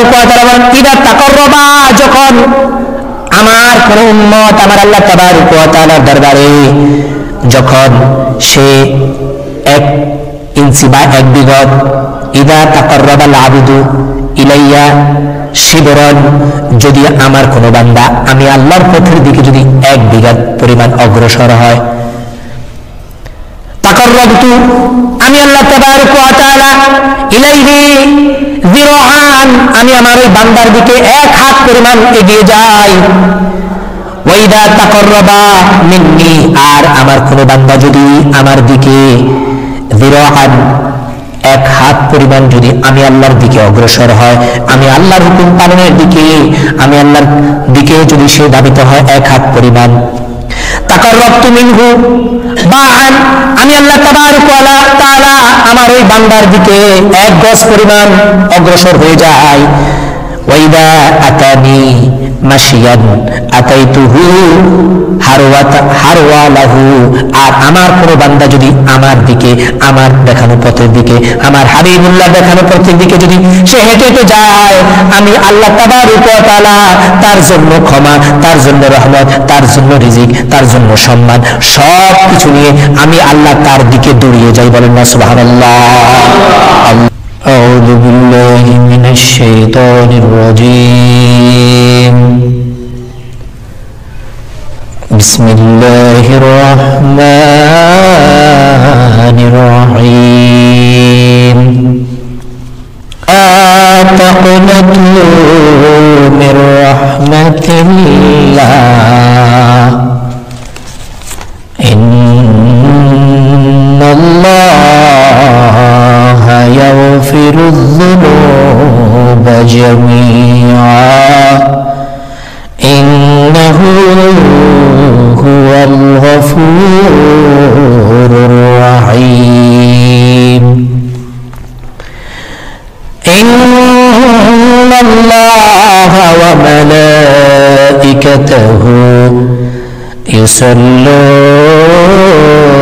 তাবারক ওয়া তাআলা বলেন ইদা তাকাররাবা, যখন আমার কোন উম্মত আমার আল্লাহ তাবারক ওয়া তাআলার দরবারে যখন সে 1 ইঞ্চি বা 1 বিঘত, ইদা তাকাররাবাল আবদু ইলাইয়া শিবরন, যদি আমার কোন বান্দা আমি আল্লাহর পথের দিকে যদি 1 বিঘত পরিমাণ অগ্রসর হয়, তাকাররাবতু, আমি আল্লাহ তাবারক ওয়া তাআলা ইলাইহি যিরাআন, আমি আমার ওই বান্দার দিকে 1 হাত পরিমাণ এগিয়ে যাই। ওয়া ইদা তাকাররাবা মিন্নি, আর আমার কোন বান্দা যদি আমার দিকে যিরাআন 1 হাত পরিমাণ যদি আমি আল্লাহর দিকে অগ্রসর হয়, আমি আল্লাহর হুকুম পালনের দিকে, আমি আল্লাহর দিকে যদি সে ধাবিত হয় 1 হাত পরিমাণ, তাকাররাবতু মিনহু বা'আন, আমি আল্লাহ তাবারক ওয়া তাআলা আমার ওই বান্দার দিকে 1 গজ পরিমাণ অগ্রসর হয়ে যায়। ওয়া ইদা আতানি মাশিয়ান আতাইতুহু হারওয়ালাহু, আর আমার কোন বান্দা যদি আমার দিকে, আমার দেখানো পথের দিকে, আমার হাবিবুল্লাহ দেখানো পথের দিকে যদি সে হেঁটে হেঁটে যায়, আমি আল্লাহ তাবারক ওয়া তাআলা তার জন্য ক্ষমা, তার জন্য রহমত, তার জন্য রিজিক, তার জন্য সম্মান, সব কিছু নিয়ে আমি আল্লাহ তার দিকে দৌড়িয়ে যাই। বলেন না সুবহানাল্লাহ। আউযু বিল্লাহি মিনাশ শাইতানির রাজীম। বিসমিল্লাহির রাহমানির রাহিম। আতাকনাতু মির রাহমাতিল্লাহ, ইন্নাল্লাহা ইয়াগফিরুয যুনুবা জামিআ, ইন্নাহু হুয়াল গফুরুর রাহিম। ইন্নাল্লাহা ওয়া মালাইকাতাহু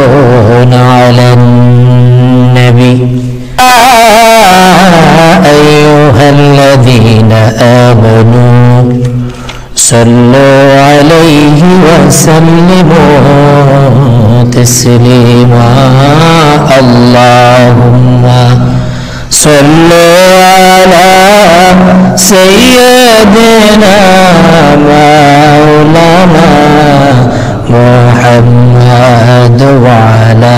يصلون على النبي أيها الذين آمنوا صلوا عليه وسلموا تسليما اللهم صل على سيدنا مولانا محمد وعلى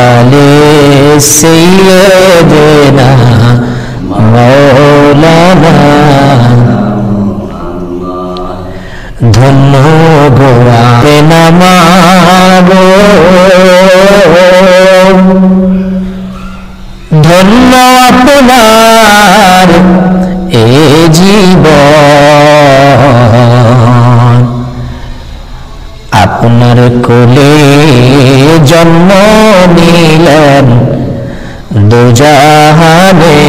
آل سيدنا مولانا ধন্য গোয়াবে নামাগো ধন্য আপনার এ জীবন আপনার কোলে জন্ম নিলেন দুজাহানের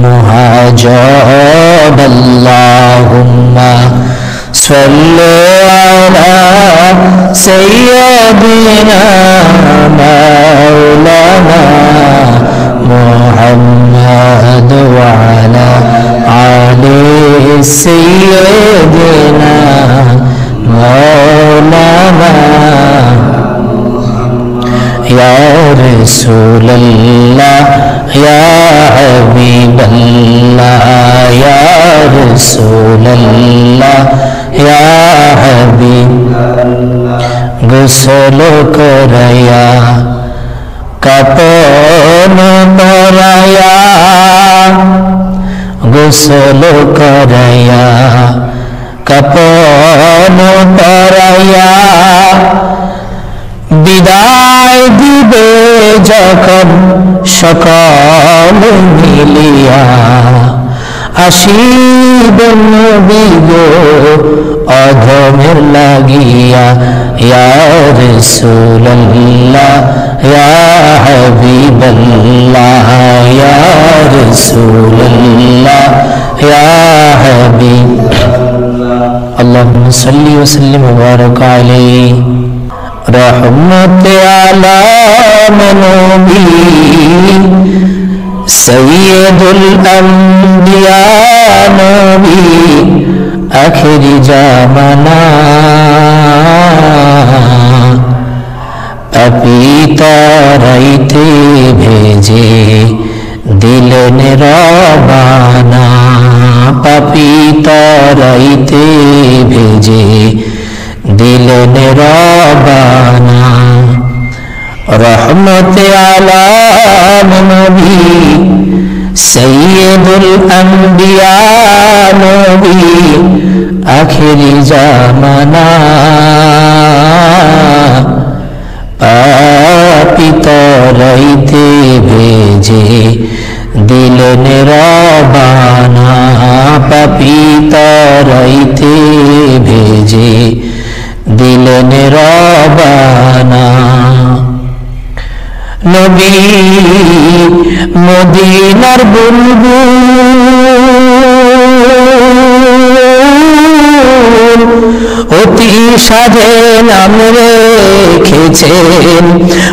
মুহাজব আল্লাহুম্মা সাল্লি আলা সাইয়্যিদিনা মাওলানা মুহাম্মদ ওয়া আলা আলি সাইয়্যিদিনা مولانا يا رسول الله يا حبيب الله يا رسول الله يا حبيب غسل कराया कपन पराया غسل कराया कपन पराया বিদায় দিবে যখন সকল মিলিয়া আসিবেন নবী গো অধমের লাগিয়া ইয়া রাসূলুল্লাহ ইয়া হাবিবাল্লাহ ইয়া রাসূলুল্লাহ ইয়া হাবিব اللهم صل وسلم وبارك عليه رحمت عالم نبی সৈয়দুল আম্বিয়া নবী আখিরি জামানা পিতারাইতে ভেজে দিলেন রবানা পিতারাইতে ভেজে দিলেন রবানা রহমতে আলাম নবী সৈয়দুল আম্বিয়া নবী আখিরি জামানা পিতারাইতে ভেজে দিলেন রবানা পিতারাইতে ভেজে দিলেন রবানা নবী মদিনার বুলবুল অতি সাধে নাম রেখেছেন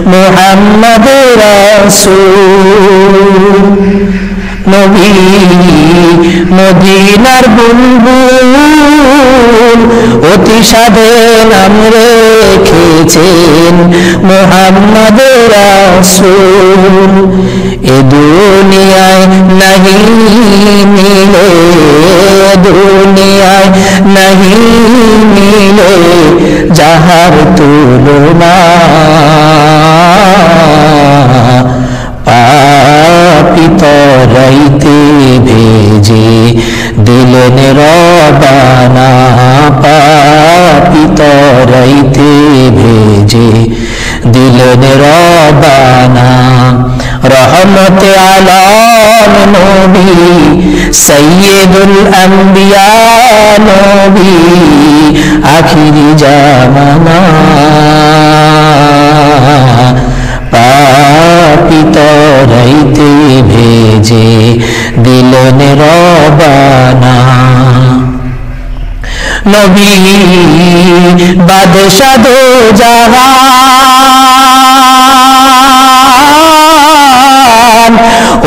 মুহাম্মদ রাসূল নবী মদিনার বুলবুল অতি সাধে নাম রেখেছেন মুহাম্মদ রাসূল এ দুনিয়ায় নাহি মিলে দুনিয়ায় নাহি মিলে যাহার তুলনা পিতারাইতে ভেজে দিলেন রবানা পিতারাইতে ভেজে দিলেন রবানা রহমতে আলাম নবী সৈয়দুল আম্বিয়া নবী আখিরি জামানা পিতারাইতে ভেজে দিলেন রবানা নবী বাদশাহ দো জাহান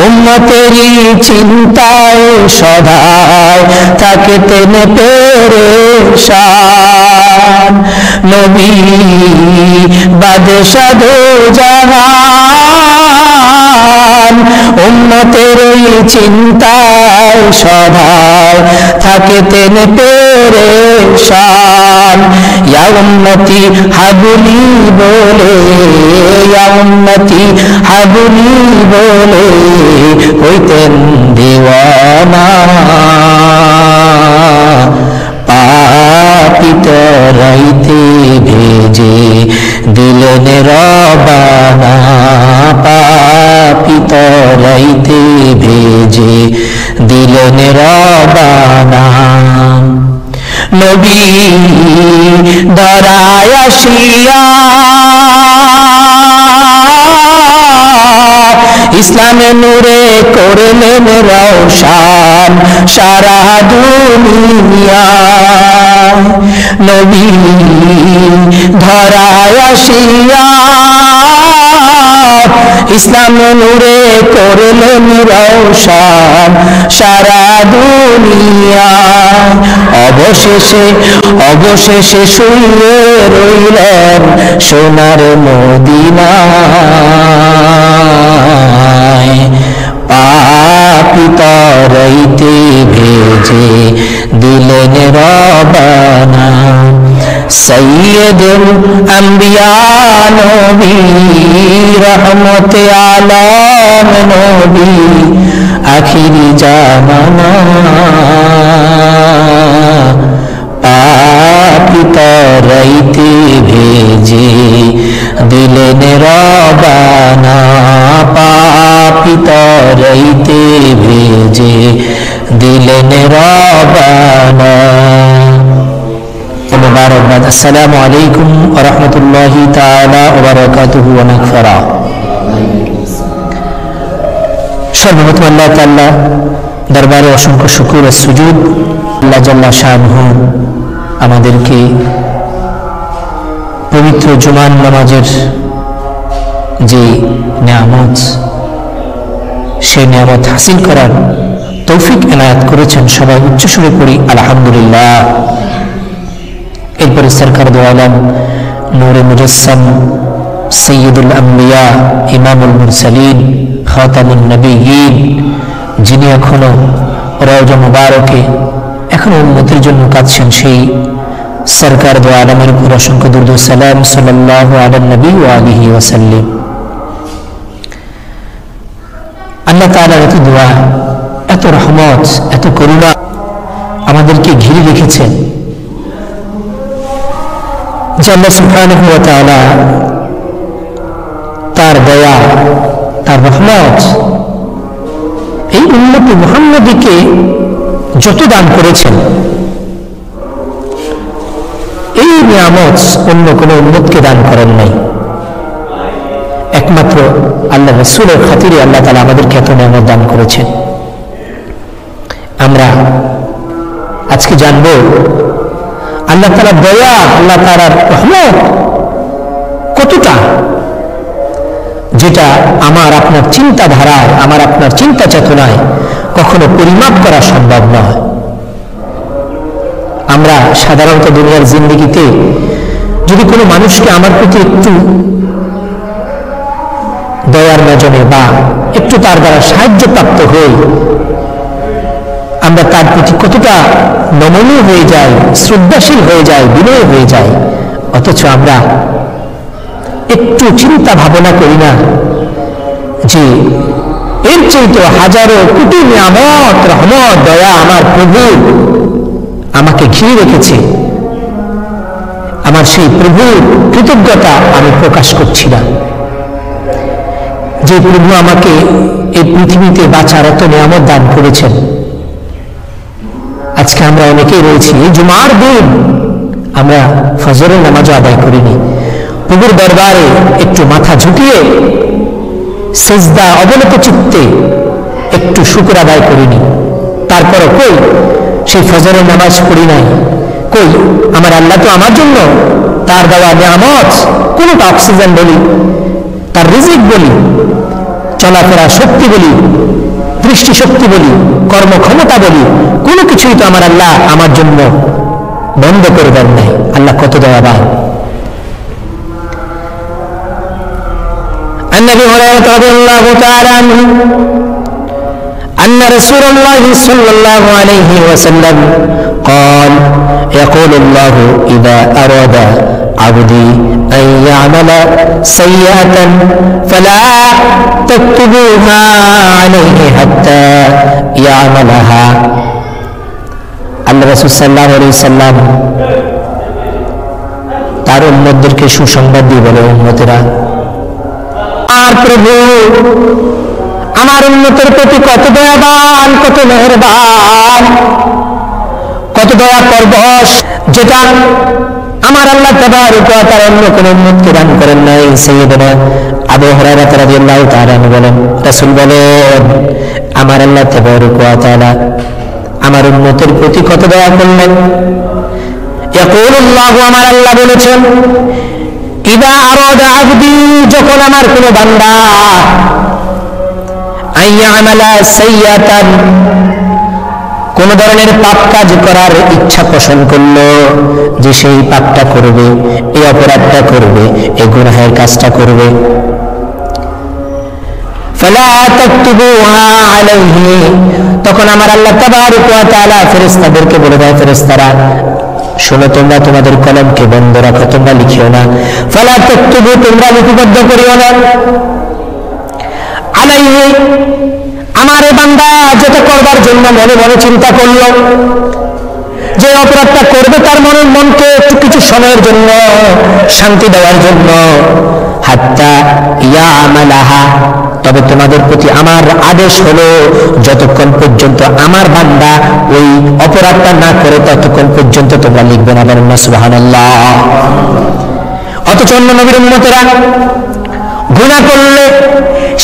উম্মতেরই চিন্তায় সদায় থাকতেন পেরেশান নবী বাদশাহ দো জাহান উম্মতেরই চিন্তায় সদায় থাকতেন পেরেশান ইয়া উম্মতি হাবলি বলে ইয়া উম্মতি হাবলি বলে হইতেন দিওয়ানা পিতারাইতে ভেজে দিলেন রবানা পিতারাইতে ভেজে দিলেন রবানা নবী ধরায় আসিয়া ইসলামে নূরে করলেন রওশান সারা দুনিয়া নবী ধরায় আসিয়া ইসলামে নূরে করলেন রওশান সারা দুনিয়া অবশেষে শুয়ে রইলেন সোনার মদিনায় পিতারাইতে ভেজে দিলেন রবানা সৈয়দুল আম্বিয়া নবী রহমতে আলাম নবী আখিরি জামানা পিতারাইতে ভেজে দিলেন রবানা পিতারাইতে ভেজে দিলেন রবানা মুবারকবাদ আসসালামু আলাইকুম ওয়া রাহমাতুল্লাহি তাআলা ওয়া বারাকাতুহু ওয়া মাগফিরা সর্বপ্রথম আল্লাহ তাআলা দরবারে অসংখ্য শুকর ও সুজুদ আল্লাহ জাল্লা শানহু আমাদেরকে পবিত্র জুমার নামাজের যে নিয়ামত সেই নিয়ামত হাসিল করার তৌফিক এনায়েত করেছেন। সবাই উচ্চস্বরে পড়ি আলহামদুলিল্লাহ। এরপরে সরকার দু আলম নূরে মুজাসসাম সৈয়দুল আম্বিয়া ইমামুল মুরসালিন খাতামুন নবিয়্যিন, যিনি এখনো রওজা মুবারকে এখনো উম্মতের জন্য কাঁদছেন, সেই সরকার দু আলমের উপর অসংখ্য দুরূদ ও সালাম সাল্লাল্লাহু আলা নবী ওয়া আলিহি ওয়াসাল্লাম। আল্লাহ তাআলার এত দোয়া, এত রহমত, এত করুণা আমাদেরকে ঘিরে রেখেছেন যে আল্লাহ সুবহানাহু ওয়া তাআলা তার দয়া, তার রহমত এই উম্মতে মুহাম্মাদীকে যত দান করেছেন, এই নিয়ামত অন্য কোনো উম্মতকে দান করেন নাই। একমাত্র আল্লাহ রাসূলের খাতিরে আল্লাহ তাআলা আমাদেরকে এত নিয়ামত দান করেছেন। আমরা আজকে জানব আল্লাহ তাআলার দয়া, আল্লাহ তাআলার রহমত কতটা, যেটা আমার আপনার চিন্তাধারায়, আমার আপনার চিন্তা চেতনায় কখনো পরিমাপ করা সম্ভব নয়। আমরা সাধারণত দুনিয়ার জিন্দেগিতে যদি কোনো মানুষকে আমার প্রতি একটু দয়ার নজরে বা একটু তার দ্বারা সাহায্য প্রাপ্ত হই, আমরা তার প্রতি কতটা নমনীয় হয়ে যাই, শ্রদ্ধাশীল হয়ে যাই, বিনয় হয়ে যাই, অথচ আমরা একটু চিন্তা ভাবনা করি না যে এর চেয়ে হাজারো কোটি নিয়ামত, রহমত, দয়া আমার প্রভু আমাকে ঘিরে রেখেছে। আমার সেই প্রভুর কৃতজ্ঞতা আমি প্রকাশ করছি না, যে প্রভু আমাকে এই পৃথিবীতে বাঁচার এত নিয়ামত দান করেছেন। আজকে আমরা অনেকেই রয়েছি, এই জুমার দিন আমরা ফজরের নামাজও আদায় করিনি, প্রভুর দরবারে একটু মাথা ঝুঁকিয়ে সিজদা অবনত চিত্তে একটু শুকর আদায় করিনি, তারপরও কই সেই ফজরের নামাজ পড়ি নাই। কই আমার আল্লাহ তো আমার জন্য তার দেওয়া নিয়ামত, কোনোটা অক্সিজেন বলি, তার রিজিক বলি, চলাফেরা শক্তি বলি, দৃষ্টি শক্তি বলি, কর্মক্ষমতা বলি, কোনো কিছুই তো আমার আল্লাহ আমার জন্য বন্ধ করে দেন নাই। আল্লাহ কত দয়াবান। عن ابي هريره رضي الله تعالى عنه ان رسول الله صلى الله عليه وسلم قال يقول الله اذا اراد عبدي ان يعمل سيئه فلا تكتبوها عليه حتى يعملها। আল্লাহ রাসূল সাল্লাল্লাহু আলাইহি ওয়াসাল্লাম তার উম্মতদেরকে সুসংবাদ দিয়ে বলে, উম্মতেরা, আর প্রভু আমার উম্মতের প্রতি কত দয়াবান, কত মেহেরবান, কত দয়া পরবশ, যেটা আমার আল্লাহ তাবারক ওয়া তাআলা অন্য কোনো উম্মতকে দান করেন নাই। সাইয়্যিদুনা আবু হুরায়রা রাদিয়াল্লাহু তাআলা বলেন, রাসূল বলেন, আমার আল্লাহ তাবারক ওয়া তাআলা আমার উম্মতের প্রতি কত দয়া করলেন। ইয়াকুলুল্লাহু, আমার আল্লাহ বলেছেন, ইদা আরাদা আবদি, যখন আমার কোনো বান্দা আইয়ামালা সাইয়্যাতান, কোন ধরনের পাপ কাজ করার ইচ্ছা পোষণ করলো, যে সেই পাপটা করবে, এই অপরাধটা করবে, এই গুনাহের কাজটা করবে, ফালা তাকতুবুহা আলাইহি, তখন আমার আল্লাহ তাবারক ওয়া তাআলা ফেরেশতাদেরকে বলে দেয়, ফেরেশতারা শোনো, তোমরা তোমাদের কলমকে বন্ধ রাখো, তোমরা লিখিও না। ফালা তাকতুবু, তোমরা লিপিবদ্ধ করিও না। আলাইহি, আমার এই বান্দা যেটা করবার জন্য মনে মনে চিন্তা করলো, যে অপরাধটা করবে, তার মনের মনকে কিছু সময়ের জন্য শান্তি দেওয়ার জন্য, হাত্তা ইয়ামালাহা, তবে তোমাদের প্রতি আমার আদেশ হলো, যতক্ষণ পর্যন্ত আমার বান্দা ওই অপরাধটা না করে ততক্ষণ পর্যন্ত তোমরা লিখবে না। বলেন না সুবহানাল্লাহ। অথচ অন্য নবীর উম্মতেরা গুনাহ করলে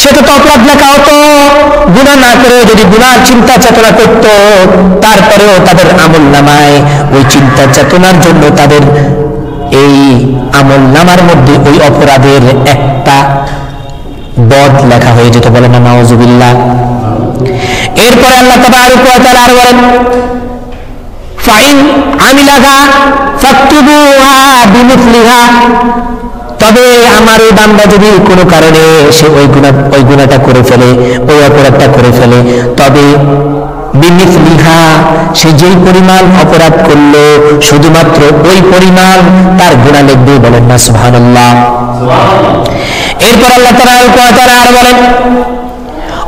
সেটা তো অপরাধ লেখা হতো, গুনাহ না করে যদি গুনাহ চিন্তা চেতনা করত, তারপরেও তাদের আমল নামায় ওই চিন্তা চেতনার জন্য তাদের এই আমল নামার মধ্যে ওই অপরাধের একটা বদ লেখা হয়ে যেত, বলেন না নাউজুবিল্লাহ। এরপরে আল্লাহ তাবারক ওয়া তাআলা আর বলেন ফাইন আমিলাহা ফাকতুবুহা বিমিসলিহা, তবে আমার ওই বান্দা যদি কোনো কারণে সে ওই গুনাহটা করে ফেলে, ওই অপরাধটা করে ফেলে, তবে বিমিসলিহা, সে যেই পরিমাণ অপরাধ করলো শুধুমাত্র ওই পরিমাণ তার গুনাহ লিখবে, বলেন না সুবহানাল্লাহ। এরপর আল্লাহ তাবারক ওয়া তাআলা আর বলেন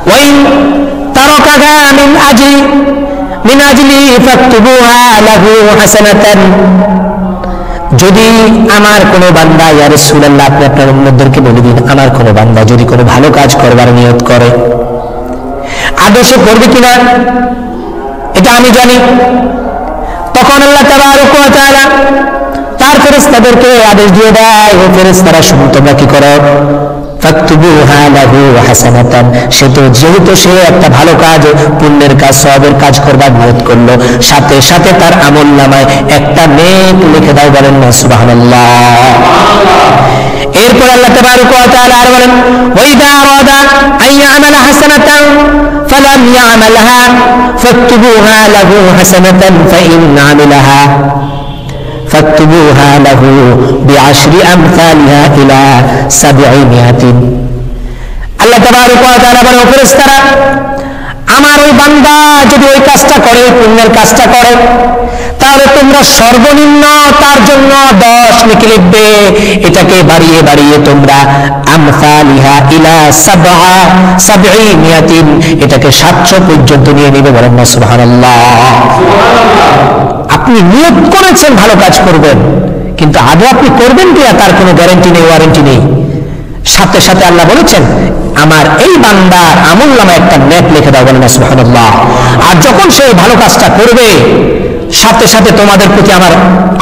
ওয়াইন তারাকাহা মিন আজলি ফাকতুবুহা লাহু হাসানাতান, যদি আমার কোনো বান্দা, ইয়া রাসূলুল্লাহ আপনি আপনার উম্মতদেরকে বলে দিন, আমার কোনো বান্দা যদি কোনো ভালো কাজ করবার নিয়ত করে, আদর্শ করবে কিনা এটা আমি জানি, তখন আল্লাহ তাবারক ওয়া তাআলা তার ফেরেশতাদেরকে আদেশ দিয়ে দেয়, ও ফেরেশতারা শুনো তোমরা কি করো, ফাকতুবুহা লাহু হাসানাতান, সে তো যেহেতু সে একটা ভালো কাজ, পুণ্যের কাজ, সওয়াবের কাজ করবার নিয়ত করলো, সাথে সাথে তার আমলনামায় একটা নেক লিখে দাও, বলেন না সুবহানাল্লাহ। এরপর আল্লাহ তাবারক ওয়া তাআলা আর বলেন ওয়াইদা আরাদা আন ইয়ামালা হাসানাতান ফালাম ইয়ামালহা ফাকতুবুহা লাহু হাসানাতান ফাইন আমিলাহা ফাকতুবুহা লাহু বিআশরি আমসালিহা ইলা 700। আল্লাহ তাবারক ওয়া তাআলা বলেন ও ফেরেশতারা, আমার ওই বান্দা যদি ওই কাজটা করে, পুণ্যের কাজটা করে, তাহলে তোমরা সর্বনিম্ন তার জন্য 10 নেকি লিখবে, এটাকে বাড়িয়ে বাড়িয়ে তোমরা আমসালিহা ইলা 700, এটাকে 700 পর্যন্ত নিয়ে নেবে, বলেন না সুবহানাল্লাহ। আপনি নিয়ত করেছেন ভালো কাজ করবেন, কিন্তু আদৌ আপনি করবেন কিনা তার কোনো গ্যারান্টি নেই, ওয়ারেন্টি নেই। সাথে সাথে আল্লাহ বলেছেন আমার এই বান্দার আমলনামায় একটা নেক লিখে দাও, বলেন না সুবহানাল্লাহ। আর যখন সে ভালো কাজটা করবে, সাথে সাথে তোমাদের প্রতি আমার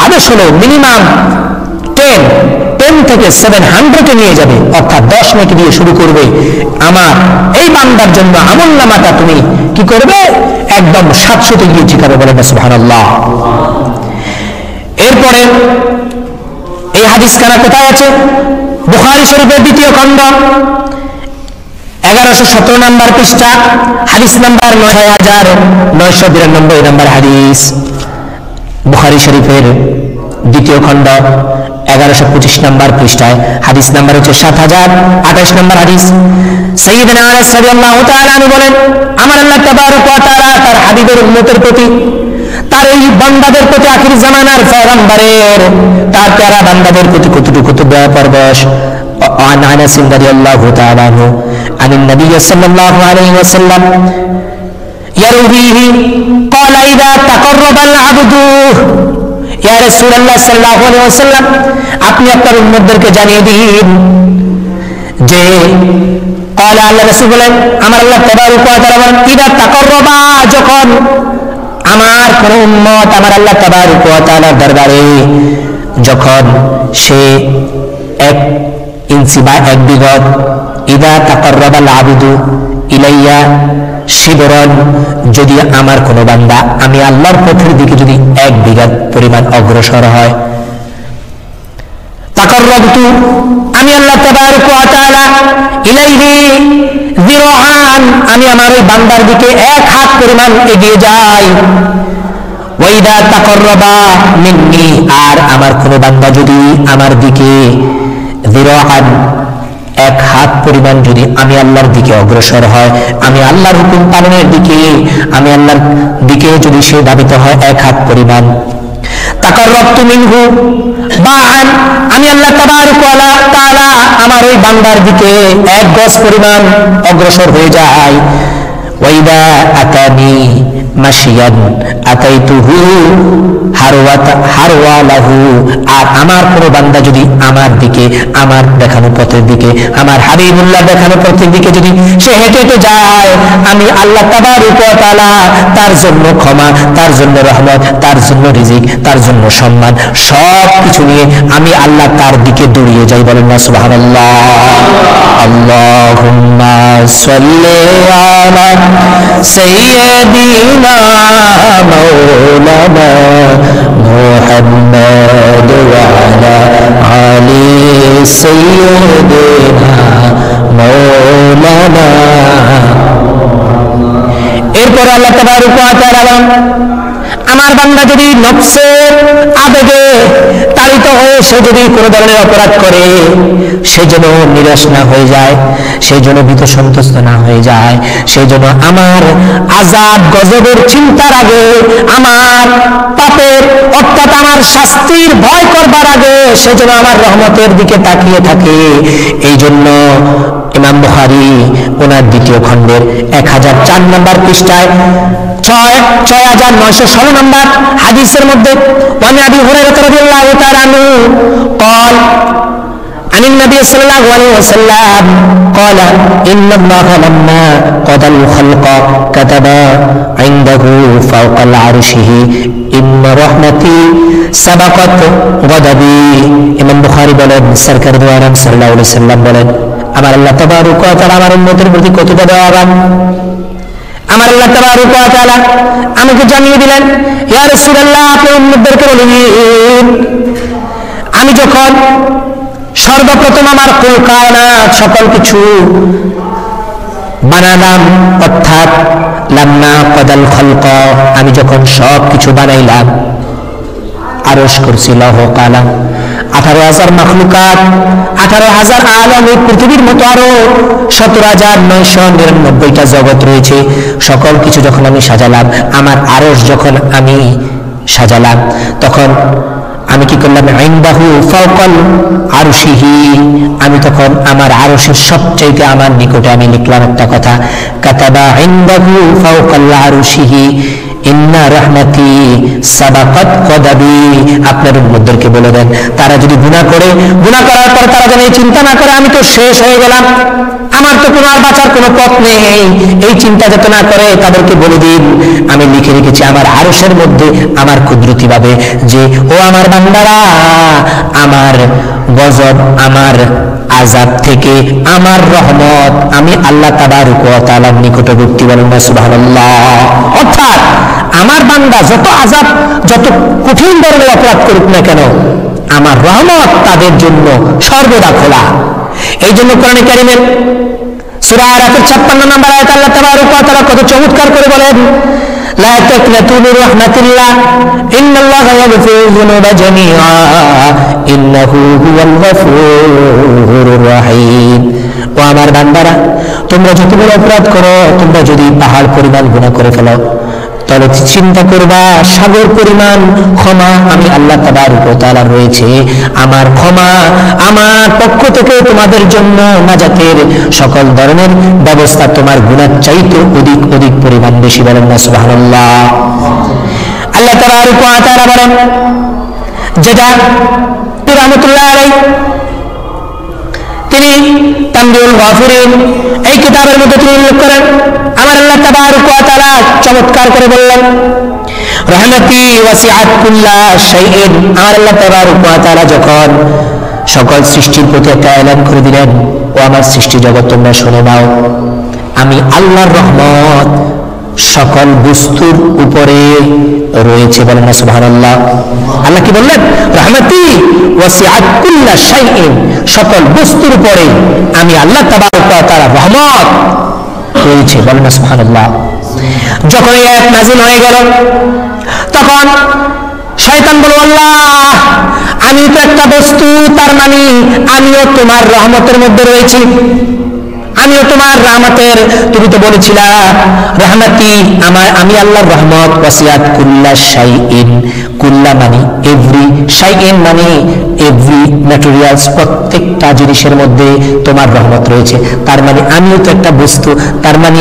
আদেশ হলো মিনিমাম 10 থেকে 700 নিয়ে যাবে, অর্থাৎ 10 নেকি দিয়ে শুরু করবে। আমার এই বান্দার জন্য আমলনামাটা তুমি কি করবে, একদম 700 গিয়ে ঠিকাবে, বলেন না সুবহানাল্লাহ। এরপরে এই হাদিস খানা কোথায় আছে? বুখারী শরীফের 2য় খণ্ড 1117 নম্বর পৃষ্ঠা, হাদিস নাম্বার 9992 নম্বর হাদিস। বুখারী শরীফের 2য় খণ্ড 1125 নম্বর পৃষ্ঠায় হাদিস নাম্বার হচ্ছে 7028 নম্বর হাদিস। সাইয়্যিদনা আনাস রাদিয়াল্লাহু তাআলা আনহু বলেন, আমার আল্লাহ তাবারক ওয়া তাআলা তার হাবিবের উম্মতের প্রতি, তার এই বান্দাদের প্রতি, আখির জামানার পয়গম্বরের তার প্যারা বান্দাদের প্রতি কতটুকু দয়া পরবশ। عن انس رضي الله تعالى عنه عن النبي صلى الله عليه وسلم يرويه قال اذا تقرب العبد يا رسول الله صلى الله عليه وسلم, আপনি আপনার উম্মতদেরকে জানিয়ে দিন যে قال আল্লাহ রাসূল বলেন, আমার আল্লাহ তাবারক ওয়া তাআলা বলেন ইদা তাকাররাবা, যখন আমার কোন উম্মত আমার আল্লাহ তাবারক ওয়া তাআলার দরবারে যখন সে 1 ইঞ্চি বা 1 বিঘত, ইদা তাকাররাবাল আবদু ইলাইয়া শিবরান, যদি আমার কোন বান্দা আমি আল্লাহর পথের দিকে যদি 1 বিঘত পরিমাণ অগ্রসর হয়, তাকাররাবতু, আমি আল্লাহ তাবারক ওয়া তাআলা ইলাইহি যিরাআন, আমি আমার ওই বান্দার দিকে 1 হাত পরিমাণ এগিয়ে যাই। ওয়াইদা তাকাররাবা মিন্নি, আর আমার কোন বান্দা যদি আমার দিকে যিরাআন 1 হাত পরিমাণ যদি আমি আল্লাহর দিকে অগ্রসর হয়, আমি আল্লাহর হুকুম পালনের দিকে, আমি আল্লাহর দিকে যদি সে ধাবিত হয় 1 হাত পরিমাণ, তাকাররাবতু মিনহু বা'আন, আমি আল্লাহ তাবারক ওয়া তাআলা আমার ওই বান্দার দিকে 1 গজ পরিমাণ অগ্রসর হয়ে যায়। ওয়াইদা আতানি মাশিয়ান আতাইতুহু হারওয়ালাহু, আর আমার কোন বান্দা যদি আমার দিকে, আমার দেখানো পথের দিকে, আমার হাবিবুল্লাহ দেখানো পথের দিকে যদি সে হেঁটে হেঁটে যায়, আমি আল্লাহ তাবারক ওয়া তাআলা তার জন্য ক্ষমা, তার জন্য রহমত, তার জন্য রিজিক, তার জন্য সম্মান, সব কিছু নিয়ে আমি আল্লাহ তার দিকে দৌড়িয়ে যাই, বলেন না সুবহানাল্লাহ। আল্লাহুম্মা সাল্লি আলা সাইয়্যিদিনা মাওলানা মুহাম্মদ ওয়া আলা আলি সাইয়্যিদিনা মাওলানা। এরপর আল্লাহ তাবারক ওয়া তাআলা আমার বান্দা যদি নফসের আবেগে তাড়িত হয়ে সে যদি কোনো ধরনের অপরাধ করে, সে যেন নিরাশ না হয়ে যায়, সে যেন ভীত সন্তুষ্ট না হয়ে যায়, সে যেন আমার আযাব গজবের চিন্তার আগে, আমার পাপের অর্থাৎ আমার শাস্তির ভয় করবার আগে সে যেন আমার রহমতের দিকে তাকিয়ে থাকে। এই জন্য ইমাম বুখারী ওনার দ্বিতীয় খণ্ডের 1004 নম্বর পৃষ্ঠায় 6916 নম্বর হাদিসের মধ্যে ওয়ান আবি হুরায়রা রাদিয়াল্লাহু তাআলা আনহু قال عن النبي صلى الله عليه وسلم قال إن الله لما قضى الخلق كتب عنده فوق العرشه إن رحمتي سبقت غضبي। ইমাম বুখারী বলেন, সরকার দু আলম সাল্লাল্লাহু আলাইহি ওয়াসাল্লাম বলেন, আমার আল্লাহ তাবারক ওয়া তাআলা আমার উম্মতের প্রতি কতটা দয়াবান। আমার আল্লাহ তাবারক ওয়া তাআলা আমাকে জানিয়ে দিলেন, ইয়া রাসূলুল্লাহ আপনি উম্মতদেরকে বলুন, আমি যখন সর্বপ্রথম আমার কুল কায়নাত সকল কিছু বানালাম, অর্থাৎ লাম্মা কদাল খলক, আমি যখন সব কিছু বানাইলাম, আরশ কুরসি লৌহ কালাম 18,000 মাখলুকাত, 18,000 আলম, এই পৃথিবীর মতো আরো 17,999টা জগৎ রয়েছে, সকল কিছু যখন আমি সাজালাম, আমার আরশ যখন আমি সাজালাম, তখন আমি কি করলাম, ইনদাহু ফাওকাল আরশিহি, আমি তখন আমার আরশের সবচেয়ে আমার নিকটে আমি লিখলাম একটা কথা, কাতাবা ইনদাহু ফাওকাল আরশিহি ইন্না রাহমাতি সাবাকাত গদাবি। আপনার উম্মতদেরকে বলে দেন, তারা যদি গুনাহ করে, গুনাহ করার পর তারা যেন এই চিন্তা না করে আমি তো শেষ হয়ে গেলাম, আমার তো কোনো আর বাঁচার কোনো পথ নেই, এই চিন্তা যাতে না করে তাদেরকে বলে দিন আমি লিখে রেখেছি আমার আরশের মধ্যে আমার কুদরতি ভাবে যে ও আমার বান্দারা, আমার গজব, আমার আযাব থেকে আমার রহমত আমি আল্লাহ তাবারক ওয়া তাআলার নিকটবর্তী। বলেন না সুবহানাল্লাহ। অর্থাৎ আমার বান্দা যত আযাব, যত কঠিন ধরনের অপরাধ করুক না কেন, আমার রহমত তাদের জন্য সর্বদা খোলা। এই জন্য কোরআনে কারীমের সূরা আরাফের 56 নম্বর আয়াত আল্লাহ তাবারক ওয়া তাআলা কত চমৎকার করে বলেন, লা তাকনাতু মির রাহমাতিল্লাহ ইন্নাল্লাহা ইয়াগফিরুয যুনুবা জামিআ ইন্নাহু হুয়াল গফুরুর রহিম। ও আমার বান্দারা, তোমরা যত বড় অপরাধ করো, তোমরা যদি পাহাড় পরিমাণ গুনাহ করে ফেলো, তাহলে চিন্তা করবা সাগর পরিমাণ ক্ষমা আমি আল্লাহ তাবারক ওয়া তাআলা রয়েছে, আমার ক্ষমা আমার পক্ষ থেকে তোমাদের জন্য নাজাতের সকল ধরনের ব্যবস্থা তোমার গুনাহ চাইতে অধিক অধিক পরিমাণ বেশি। বলেন না সুবহানাল্লাহ। আল্লাহ তাবারক ওয়া তাআলা বলেন, যেটা রাহমাতুল্লাহ আলাইহি তিনি তানবীহুল গাফিরিন এই কিতাবের মধ্যে তিনি উল্লেখ করেন, আমার আল্লাহ তাবারক ওয়া তাআলা চমৎকার করে বললেন, রাহমাতি ওয়াসিআত কুল্লা শাইইন। আমার আল্লাহ তাবারক ওয়া তাআলা যখন সকল সৃষ্টির প্রতি একটা এলান করে দিলেন, ও আমার সৃষ্টি জগৎ তোমরা শুনে নাও, আমি আল্লাহর রহমত সকল বস্তুর উপরে রয়েছে। বলেন না সুবহানাল্লাহ। আল্লাহ কি বললেন, রাহমাতি ওয়াসিআত কুল্লা শাইইন, সকল বস্তুর উপরে আমি আল্লাহ তাবারক ওয়া তাআলার রহমত রয়েছে। বলেন না সুবহানাল্লাহ। যখন এই আয়াত নাযিল হয়ে গেল, তখন শয়তান বলল, আল্লাহ আমি তো একটা বস্তু, তার মানে আমিও তোমার রহমতের মধ্যে রয়েছি, আমিও তোমার রহমতের, তুমি তো বলেছিলা রাহমাতি আমি আল্লাহর রহমত ওয়াসিআত কুল্লা শাইইন, কুল্লা মানে এভরি, শাইইন মানে এভরি ম্যাটেরিয়ালস, প্রত্যেকটা জিনিসের মধ্যে তোমার রহমত রয়েছে, তার মানে আমিও তো একটা বস্তু, তার মানে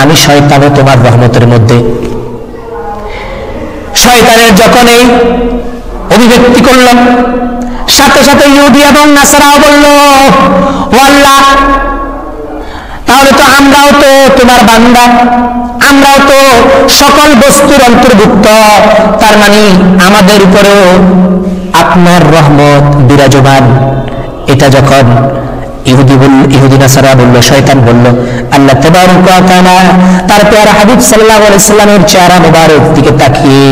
আমি শয়তানও তোমার রহমতের মধ্যে। শয়তানের যখন এই অভিব্যক্তি করল, সাথে সাথে ইহুদি এবং নাসারাও বলল, ও আল্লাহ তাহলে তো আমরাও তো তোমার বান্দা, আমরাও তো সকল বস্তুর অন্তর্ভুক্ত, তার মানে আমাদের উপরেও আপনার রহমত বিরাজমান। এটা যখন ইহুদি নাসারা বলল, শয়তান বলল, আল্লাহ তাবারক ওয়া তাআলা তার প্যারা হাবিব সাল্লাল্লাহু আলাইহি সাল্লামের চেহারা মোবারক দিকে তাকিয়ে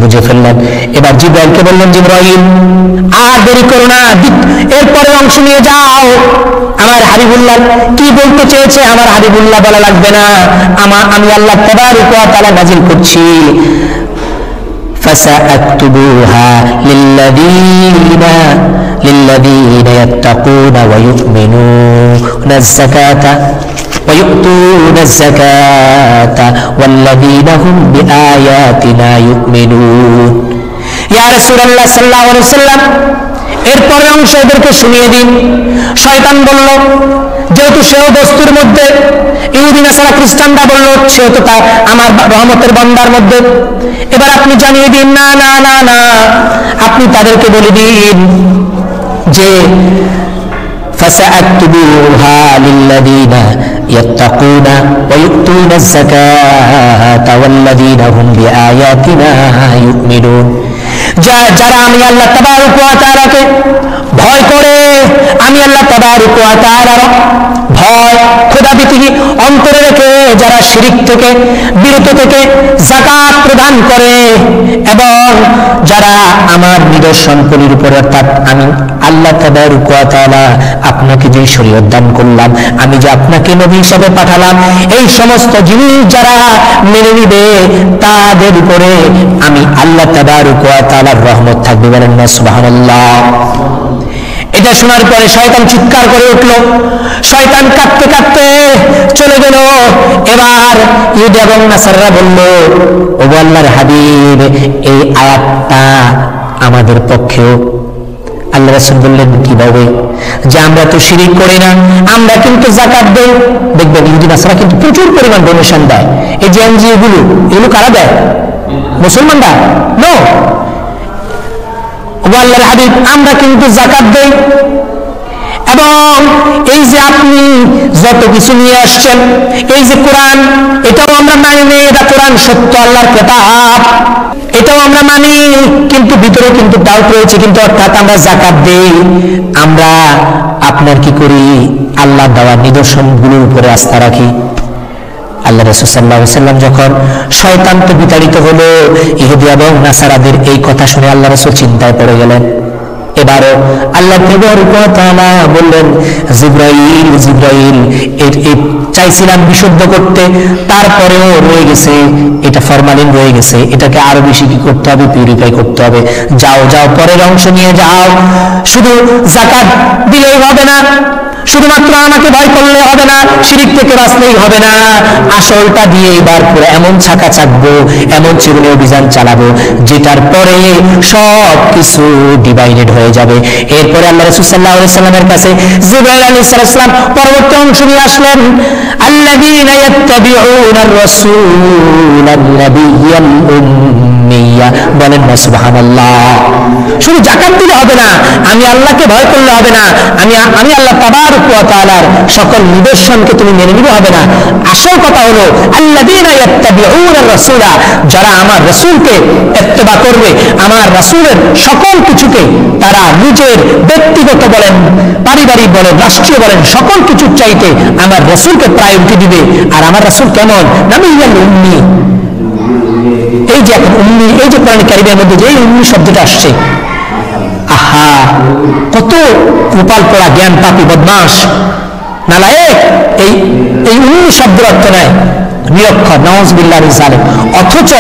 বুঝে ফেললেন। এবার জিবরাইলকে বললেন, জিবরাইল আর দেরি করো না, এরপরে অংশ নিয়ে যাও। আমার হাবিবুল্লাহ কি বলতে চেয়েছে আমার হাবিবুল্লাহ বলা লাগবে না, আমি আল্লাহ তাবারক ওয়া তাআলা নাজিল করছি। فسأكتبوها للذين يتقون ويؤتون الزكاة والذين هم بآياتنا يؤمنون। ইয়া রাসূলুল্লাহ সাল্লাল্লাহু আলাইহি ওয়াসাল্লাম এরপরের অংশ এদেরকে শুনিয়ে দিন। শয়তান বলল, যেহেতু সেও বস্তুর মধ্যে, ইহুদি নাসারা খ্রিস্টানরা বলল সেহেতু তা আমার রহমতের বান্দার মধ্যে, এবার আপনি জানিয়ে দিন। না না না না, আপনি তাদেরকে বলে দিন যে فسأكتبوها للذين يتقون ويؤتون الزكاة والذين هم بآياتنا يؤمنون। যারা আমি আল্লাহ তাবারক ওয়া তাআলাকে ভয় করে, আমি আল্লাহ তাবারক ওয়া তাআলার ভয় খোদাভীতি অন্তরে রেখে যারা শিরক থেকে বিরত থেকে যাকাত প্রদান করে, এবং যারা আমার নিদর্শনগুলির উপর, অর্থাৎ আমি আল্লাহ তাবারক ওয়া তাআলা আপনাকে যে শরীয়ত দান করলাম, আমি যে আপনাকে নবী হিসেবে পাঠালাম, এই সমস্ত জিনিস যারা মেনে নিবে তাদের উপরে আমি আল্লাহ তাবারক ওয়া তাআলার রহমত থাকবে। বলেন না সুবহানাল্লাহ। এটা শোনার পরে শয়তান চিৎকার করে উঠল, শয়তান কাঁদতে কাঁদতে চলে গেল। এবার ইহুদি এবং নাসাররা বলল, ও আল্লাহর হাবিব, এই আয়াতটা আমাদের পক্ষেও। আল্লাহ রাসূল বললেন, কিভাবে? যে আমরা তো শিরক করি না, আমরা কিন্তু যাকাত দেই। দেখবেন ইহুদি নাসারা কিন্তু প্রচুর পরিমাণ ডোনেশন দেয়। এই যে এনজিও গুলো, এগুলো কারা দেয়? মুসলমানরা? নো। আল্লাহর হাবিব, আমরা কিন্তু যাকাত দেই, এবং এই যে আপনি যত কিছু নিয়ে আসছেন, এই যে কোরআন, এটাও আমরা মানি নেই, এটা কোরআন সত্য আল্লাহর কিতাব, এটাও আমরা মানি, কিন্তু ভিতরে কিন্তু ডাউট রয়েছে, কিন্তু অর্থাৎ আমরা যাকাত দেই। আমরা আপনার কি করি? আল্লাহ দেওয়ার নিদর্শনগুলোর উপরে আস্থা রাখি। আল্লাহ রাসূল সাল্লাল্লাহু আলাইহি ওয়াসাল্লাম যখন শয়তান তো বিতাড়িত হলো, ইহুদি এবং নাসারাদের এই কথা শুনে আল্লাহ রাসূল চিন্তায় পড়ে গেলেন। এবারও আল্লাহ তাবারক ওয়া তাআলা বললেন, জিবরাইল জিবরাইল, চাইছিলাম বিশুদ্ধ করতে, তারপরেও রয়ে গেছে, এটা ফরমালিন রয়ে গেছে, এটাকে আরো বেশি কি করতে হবে? পিউরিফাই করতে হবে। যাও যাও, পরের অংশ নিয়ে যাও। শুধু যাকাত দিলেই হবে না, শুধুমাত্র আমাকে ভয় করলে হবে না, শিরক থেকে বাঁচলেই হবে না, আসলটা দিয়ে এবার পুরো এমন ছাকা চাকবো, এমন জীবনে অভিযান চালাবো, যেটার পরে সব কিছু ডিভাইডেড হয়ে যাবে। এরপরে আল্লাহ রাসূল সাল্লাল্লাহু আলাইহি ওয়াসাল্লামের কাছে জিবরাইল আলাইহিস সালাম পরবর্তী অংশ নিয়ে আসলেন। আল্লাযীনা ইয়াত্তাবিউনার রাসূলান নাবিয়্যাল উম্মিয়্যা। বলেন না সুবহানাল্লাহ। শুধু যাকাত দিলে হবে না, আমি আল্লাহকে ভয় করলে হবে না, আমি আল্লাহ তাবারক ওয়া তাআলার সকল নিদর্শনকে তুমি মেনে নিতে হবে না। আসল কথা হলো আল্লাযীনা ইয়াত্তাবিউনার রাসূলা, যারা আমার রাসূলকে ইত্তেবা করবে, আমার রাসূলের সকল কিছুকে তারা নিজের ব্যক্তিগত বলেন, পারিবারিক বলেন, রাষ্ট্রীয় বলেন, সকল কিছুর চাইতে আমার রাসূলকে প্রায়োরিটি দিবে। আর আমার রাসূল কেমন? নাবিয়্যাল উম্মি। এই যে এখন উম্মি, এই যে কোরআন কারীমের মধ্যে যে উম্মি শব্দটা আসছে, আহা, কত কপাল পড়া জ্ঞান পাপী বদমাস নালায়েক, এই উম্মি শব্দের অর্থ নাই নিরক্ষর, নাউযুবিল্লাহি মিন যালিক। অথচ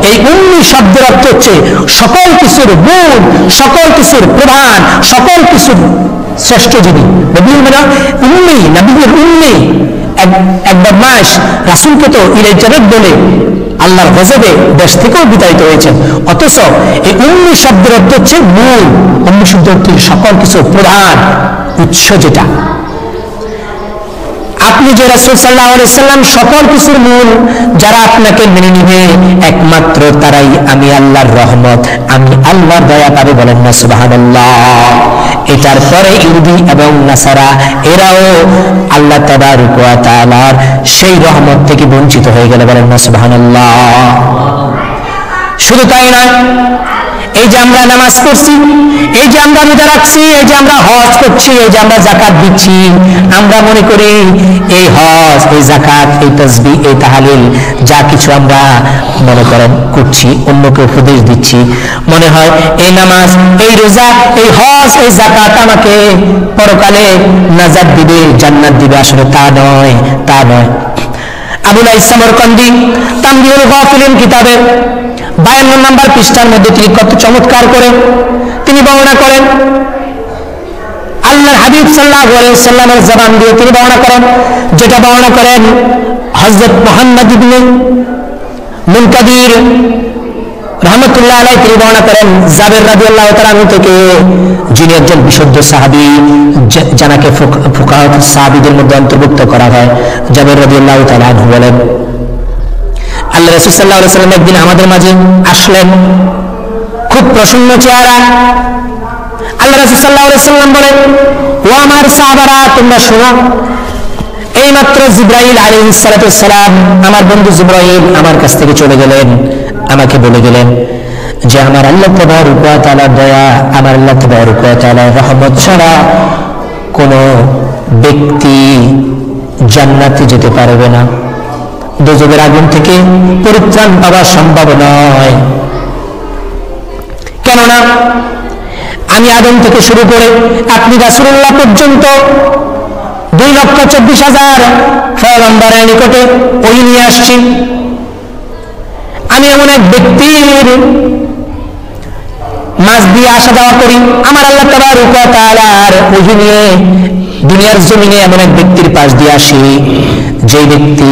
এই উম্মি শব্দের অর্থ হচ্ছে সকল কিছুর মূল, সকল কিছুর প্রধান, সকল কিছুর শ্রেষ্ঠ যিনি। নবীর মানে উম্মি, নবীর উম্মি। এক বদমাস রাসূলকে তো ইলাইজাবেদ বলে আল্লাহর গজবে দেশ থেকেও বিতাড়িত হয়েছেন। অথচ এই উম্মি শব্দের অর্থ হচ্ছে মূল, উম্মি শব্দের অর্থ সকল কিছুর প্রধান উৎস। যেটা আপনি যে রাসূল সাল্লাল্লাহু আলাইহি সাল্লাম সকল কিছুর মূল, যারা আপনাকে মেনে নিবে একমাত্র তারাই আমি আল্লাহর রহমত, আমি আল্লাহর দয়া পাবে। বলেন না সুবহানাল্লাহ। এটার পরে ইহুদি এবং নাসারা এরাও আল্লাহ তাবারক ওয়া তাআলার সেই রহমত থেকে বঞ্চিত হয়ে গেল। বলেন না সুবহানাল্লাহ। শুধু তাই নয়, এই যে আমরা নামাজ পড়ছি, এই যে আমরা রোজা রাখছি, এই যে আমরা হজ করছি, এই যে আমরা যাকাত দিচ্ছি, আমরা মনে করি এই হজ, এই যাকাত, এই তাসবিহ, এই তাহলিল যা কিছু আমরা মনে করেন করছি, অন্যকে উপদেশ দিচ্ছি, মনে হয় এই নামাজ, এই রোজা, এই হজ, এই যাকাত আমাকে পরকালে নাজাত দিবে, জান্নাত দিবে। আসলে তা নয়, তা নয়। আবুল সামরকান্দি তানবীহুল গাফিলিন কিতাবে 52 নম্বর পৃষ্ঠার মধ্যে তিনি কত চমৎকার করে তিনি বর্ণনা করেন, আল্লাহর হাবিব সাল্লাল্লাহু আলাইহি ওয়াসাল্লামের জবান দিয়ে তিনি বর্ণনা করেন, যেটা বর্ণনা করেন হযরত মুহাম্মদ ইবনে মুনকাদির রাহমাতুল্লাহ আলাইহি, তিনি বর্ণনা করেন জাবের রাদিয়াল্লাহু তাআলা আনহু থেকে, যিনি একজন বিশুদ্ধ সাহাবী, যাকে ফুকাহাত সাহাবীদের মধ্যে অন্তর্ভুক্ত করা হয়। জাবের রাদিয়াল্লাহু তাআলা আনহু বলেন, আল্লাহ রাসূল সাল্লাল্লাহু আলাইহি ওয়াসাল্লাম একদিন আমাদের মাঝে আসলেন, খুব প্রসন্ন চেহারা। আল্লাহ রাসূল সাল্লাল্লাহু আলাইহি ওয়াসাল্লাম বলেন, ও আমার সাহাবারা, তোমরা শোনো, এইমাত্র জিবরাইল আলাইহিস সালাতু ওয়াস সালাম, আমার বন্ধু জিবরাইল আমার কাছ থেকে চলে গেলেন, আমাকে বলে গেলেন যে আমার আল্লাহ তাবারক ওয়া তাআলার দয়া, আমার আল্লাহ তাবারক ওয়া তাআলার রহমত ছাড়া কোনো ব্যক্তি জান্নাতে যেতে পারবে না, দোজখের আগুন থেকে পরিত্রাণ পাওয়া সম্ভব নয়। কেননা আমি আদম থেকে শুরু করে আপনি রাসূলুল্লাহ পর্যন্ত 2,24,000 পয়গম্বরের নিকটে ওহী নিয়ে আসছি। আমি এমন এক ব্যক্তির মাঝ দিয়ে আসা যাওয়া করি, আমার আল্লাহ তাবারক ওয়া তাআলার ওহী নিয়ে দুনিয়ার জমিনে এমন এক ব্যক্তির পাশ দিয়ে আসি, যে ব্যক্তি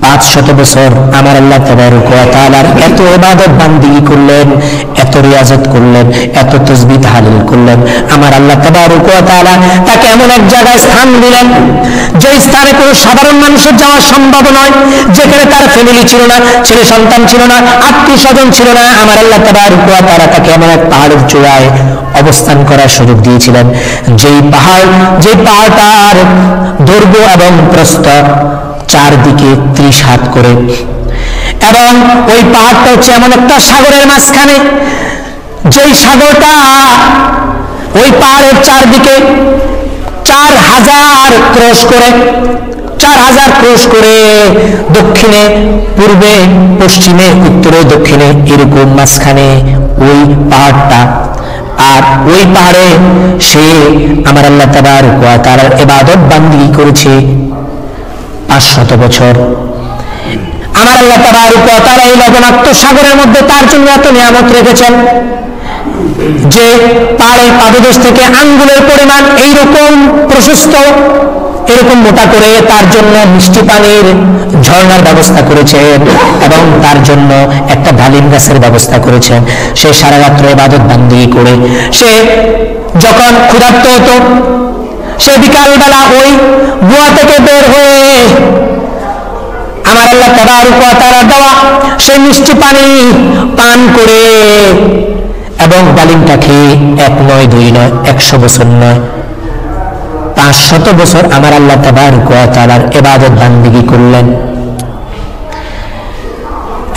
500 বছর আমার আল্লাহ তাবারক ওয়া তাআলার এত ইবাদত বান্দিগি করলেন, এত রিয়াজত করলেন, এত তাসবিহ তাহলিল করলেন। আমার আল্লাহ তাবারক ওয়া তাআলা তাকে এমন এক জায়গায় স্থান দিলেন, যে স্থানে কোনো সাধারণ মানুষের যাওয়া সম্ভব নয়, যেখানে তার ফ্যামিলি ছিল না, ছেলে সন্তান ছিল না, আত্মীয় স্বজন ছিল না। আমার আল্লাহ তাবারক ওয়া তাআলা তাকে এমন এক পাহাড়ের চূড়ায় অবস্থান করার সুযোগ দিয়েছিলেন, যেই পাহাড়টার দৈর্ঘ্য এবং প্রস্থ চারদিকে 30 হাত করে, এবং ওই পাহাড়টা হচ্ছে এমন একটা সাগরের মাঝখানে, যেই সাগরটা ওই পাহাড়ের চারদিকে 4,000 ক্রোশ করে, 4,000 ক্রোশ করে, দক্ষিণে পূর্বে পশ্চিমে উত্তরে দক্ষিণে এরকম মাঝখানে ওই পাহাড়টা। আর ওই পাহাড়ে সে আমার আল্লাহ তাবারক ওয়া তাআলার ইবাদত বান্দিগি করেছে 500 বছর। আমার আল্লাহ তাবারক ওয়া তাআলা এই লবণাক্ত সাগরের মধ্যে তার জন্য এত নিয়ামত রেখেছেন যে পাহাড়ের পাদদেশ থেকে আঙ্গুলের পরিমাণ এইরকম প্রশস্ত, এরকম মোটা করে তার জন্য মিষ্টি পানির ঝর্ণার ব্যবস্থা করেছেন, এবং তার জন্য একটা ডালিম গাছের ব্যবস্থা করেছেন। সে সারা রাত্র ইবাদত বান্দিগি করে, সে যখন ক্ষুধার্ত হতো, সে বিকালবেলা ওই গুহা থেকে বের হয়ে আমার আল্লাহ তাবারক ওয়া তাআলা দেওয়া সেই মিষ্টি পানি পান করে এবং ডালিমটা খেয়ে 1 নয় 2 নয় 100 বছর নয় 500 বছর আমার আল্লাহ তাবারক ওয়া তাআলার ইবাদত বান্দিগি করলেন।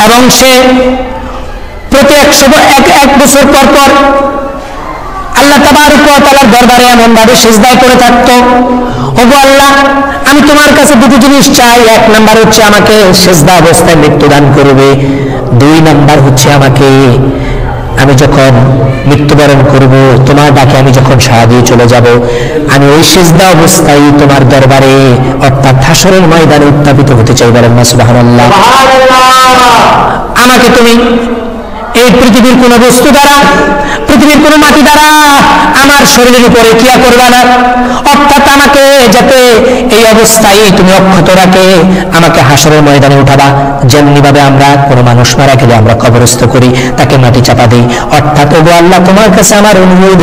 এবং সে প্রতি 1 বছর পর পর আল্লাহ তাবারক ওয়া তাআলার দরবারে এমন ভাবে সিজদায় পড়ে থাকতো, ওগো আল্লাহ, আমি তোমার কাছে দুটো জিনিস চাই। 1 নাম্বার হচ্ছে আমাকে সিজদা অবস্থায় মৃত্যু দান করবে, 2 নাম্বার হচ্ছে আমাকে আমি যখন মৃত্যুবরণ করব, তোমার ডাকে আমি যখন সাড়া দিয়ে চলে যাব, আমি ওই সিজদা অবস্থায় তোমার দরবারে অর্থাৎ হাসরের ময়দানে উত্থাপিত হতে চাই। বলেন না সুবহানাল্লাহ। আমাকে তুমি এই পৃথিবীর কোন বস্তু দ্বারা, পৃথিবীর কোন মাটি দ্বারা আমার শরীরের উপরে ক্রিয়া করবে না, অর্থাৎ আমাকে যাতে এই অবস্থায় তুমি অক্ষত রাখে আমাকে হাসরের ময়দানে উঠাবা। যেমনি ভাবে আমরা কোনো মানুষ মারা গেলে আমরা কবরস্থ করি, তাকে মাটি চাপা দিই, অর্থাৎ ওগো আল্লাহ, তোমার কাছে আমার অনুরোধ,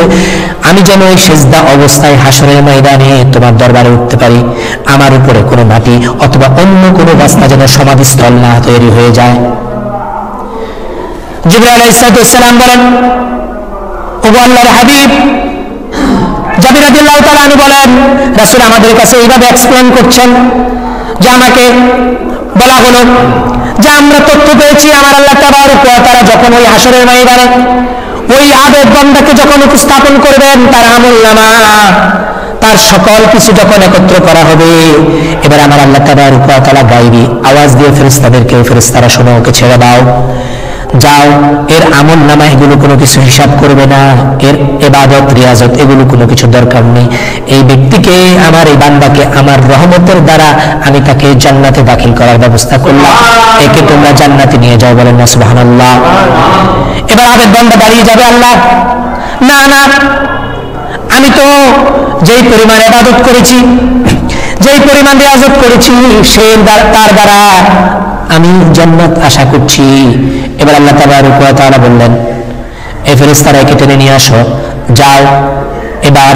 আমি যেন এই সিজদা অবস্থায় হাসরের ময়দানে তোমার দরবারে উঠতে পারি, আমার উপরে কোনো মাটি অথবা অন্য কোনো রাস্তা যেন সমাধিস্থল না তৈরি হয়ে যায়। জিবরাইল আলাইহিস সালাম বলেন, ওগো আল্লাহর হাবিব, জাবির রাদিয়াল্লাহু তাআলা আনহু বলেন, রাসূল আমাদের কাছে এইভাবে এক্সপ্লেইন করছেন যে আমাকে বলা হলো যে আমরা তথ্য পেয়েছি আমার আল্লাহ তাবারক ওয়া তাআলা যখন ওই হাসরের ময়দানে ওই আবেদ বান্দাকে যখন উপস্থাপন করবেন, তার আমলনামা, তার সকল কিছু যখন একত্র করা হবে, এবার আমার আল্লাহ তাবারক ওয়া তাআলা গায়বী আওয়াজ দিয়ে ফেরেশতাদেরকে, ফেরেশতারা শোনো, ওকে ছেড়ে দাও, যাও, এর আমল নামা এগুলো কোনো কিছু হিসাব করবে না, এর ইবাদত রিয়াজত এগুলো কোনো কিছু দরকার নেই। এই ব্যক্তিকে, আমার এই বান্দাকে আমার রহমতের দ্বারা আমি তাকে জান্নাতে দাখিল করার ব্যবস্থা করলাম, একে তোমরা জান্নাতে নিয়ে যাও, বলেন না সুবহানাল্লাহ। এবার আবেদ বান্দা দাঁড়িয়ে যাবে, আল্লাহ না না, আমি তো যেই পরিমাণ ইবাদত করেছি, যেই পরিমাণ রিয়াজত করেছি, তার দ্বারা আমি জান্নাত আশা করছি। এবার আল্লাহ তাবারক ওয়া তাআলা বললেন, এই ফেরেশতারা একে টেনে নিয়ে আসো, যাও, এবার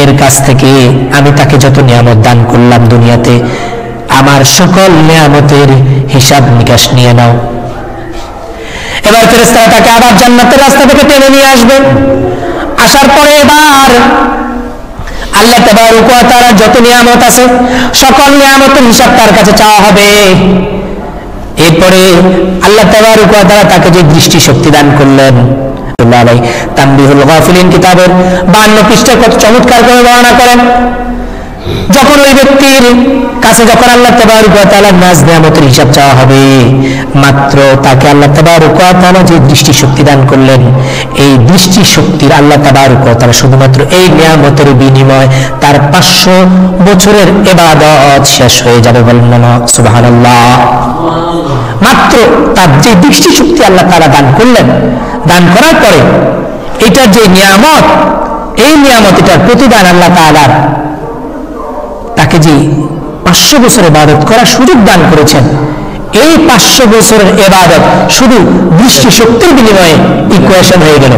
এর কাছ থেকে আমি তাকে যত নিয়ামত দান করলাম দুনিয়াতে, আমার সকল নিয়ামতের হিসাব নিকাশ নিয়ে নাও। এবার ফেরেশতারা তাকে আবার জান্নাতের রাস্তা থেকে টেনে নিয়ে আসবে। আসার পরে এবার আল্লাহ তাবারক ওয়া তাআলা যত নিয়ামত আছে, সকল নিয়ামতের হিসাব তার কাছে চাওয়া হবে। এরপরে আল্লাহ তাবারক ওয়া তাআলা তাকে যে দৃষ্টি শক্তি দান করলেন, তানবীহুল গাফিলিন কিতাবের 52 পৃষ্ঠায় কত চমৎকার করে বর্ণনা করেন। যখন ওই ব্যক্তির কাছে যখন আল্লাহ তাবারক ওয়া তাআলার নাজ নিয়ামতের হিসাব চাওয়া হবে, মাত্র তাকে আল্লাহ তাবারক ওয়া তাআলা যে দৃষ্টি শক্তি দান করলেন, এই দৃষ্টি শক্তির আল্লাহ তাবারক ওয়া তাআলা শুধুমাত্র এই নিয়ামতের বিনিময় তার 500 বছরের ইবাদত শেষ হয়ে যাবে, বলেন না সুবহানাল্লাহ। মাত্র তার যে দৃষ্টি শক্তি আল্লাহ তাআলা দান করলেন, দান করার পরে এটার যে নিয়ামত, এই নিয়ামত, এটার প্রতিদান আল্লাহ তাআলা তাকে যে 500 বছর ইবাদত করার সুযোগ দান করেছেন, এই 500 বছরের ইবাদত শুধু দৃষ্টি শক্তির বিনিময়ে ইকুয়েশন হয়ে গেল।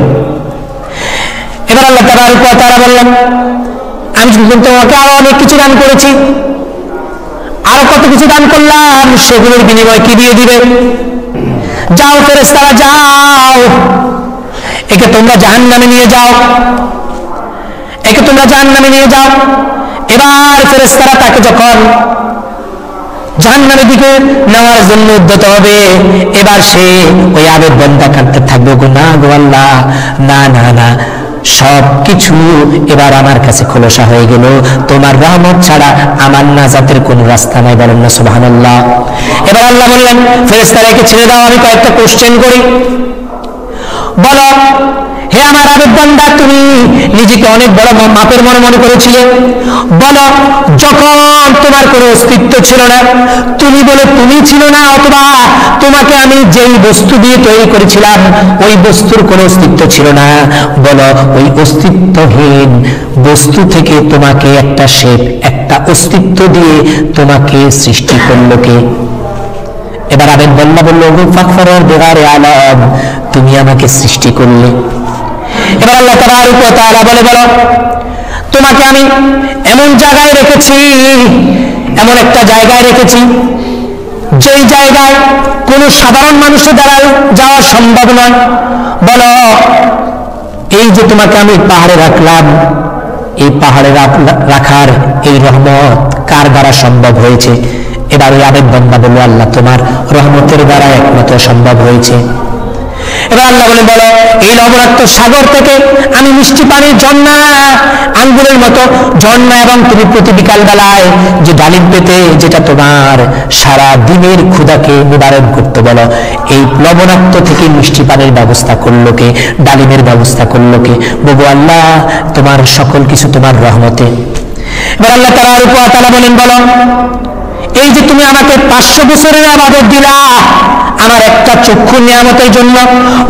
এবার আল্লাহ তাবারক ওয়া তাআলা বললেন, আমি তোমাকে আরো অনেক কিছু দান করেছি, আরো কত কিছু দান করলাম, সেগুলোর বিনিময় কি দিয়ে দিবে? যাও ফেরেশতারা, যাও, একে তোমরা জাহান্নামে নিয়ে যাও, একে তোমরা জাহান্নামে নিয়ে যাও। এবার ফেরেশতারা তাকে যখন জাহান্নামের দিকে নেওয়ার জন্য উদ্যত হবে, এবার সে ওই আবেদ বান্দা কাঁদতে থাকবে, গো না গো আল্লাহ, না না না, সব কিছু এবার আমার কাছে খোলসা হয়ে গেল, তোমার রহমত ছাড়া আমার নাজাতের কোনো রাস্তা নাই, বলেন না সুবহানাল্লাহ। এবার আল্লাহ বললেন, ফেরেশতারাকে ছেড়ে দাও, আমি কয়েকটা কোশ্চেন করি, বলো, হে আমার আবেদ বান্দা, তুমি নিজেকে অনেক বড় মাপের মনে করেছিলে, বলো, যখন তোমার কোনো অস্তিত্ব ছিল না, তুমি বলে তুমি ছিল না, অথবা তোমাকে আমি যেই বস্তু দিয়ে তৈরি করেছিলাম ওই বস্তুর কোনো অস্তিত্ব ছিল না, বলো, ওই অস্তিত্বহীন বস্তু থেকে তোমাকে একটা শেপ, একটা অস্তিত্ব দিয়ে তোমাকে সৃষ্টি করলো কে? এবার আবেদ বান্দা বলল, ফাকফারুর বিগারি আলাম, তুমি আমাকে সৃষ্টি করলে। এবার আল্লাহ তাবারক ওয়া তাআলা বলে, বলো, তোমাকে আমি এমন জায়গায় রেখেছি, এমন একটা জায়গায় রেখেছি, যেই জায়গায় কোনো সাধারণ মানুষের দ্বারা যাওয়া সম্ভব নয়। বলো, এই যে তোমাকে আমি পাহাড়ে রাখলাম, এই পাহাড়ে রাখার এই রহমত কার দ্বারা সম্ভব হয়েছে? এবার ওই আবেদ বান্দা বলল, আল্লাহ তোমার রহমতের দ্বারা একমাত্র সম্ভব হয়েছে। এবার আল্লাহ বলে, বলো, এই লবণাক্ত সাগর থেকে আমি মিষ্টি পানির ঝর্ণা, আঙ্গুরের মতো ঝর্ণা, এবং তুমি প্রতি বিকাল বেলায় যে ডালিম পেতে, যেটা তোমার সারা দিনের ক্ষুধাকে নিবারণ করতে, বলো, এই লবণাক্ত থেকে মিষ্টি পানির ব্যবস্থা করলো কে? ডালিমের ব্যবস্থা করলো কে? বলবো, আল্লাহ তোমার সকল কিছু তোমার রহমতে। এবার আল্লাহ তাবারক ওয়া তাআলা বলেন, বলো, এই যে তুমি আমাকে 500 বছরের ইবাদত দিলা আমার একটা চক্ষু নিয়ামতের জন্য,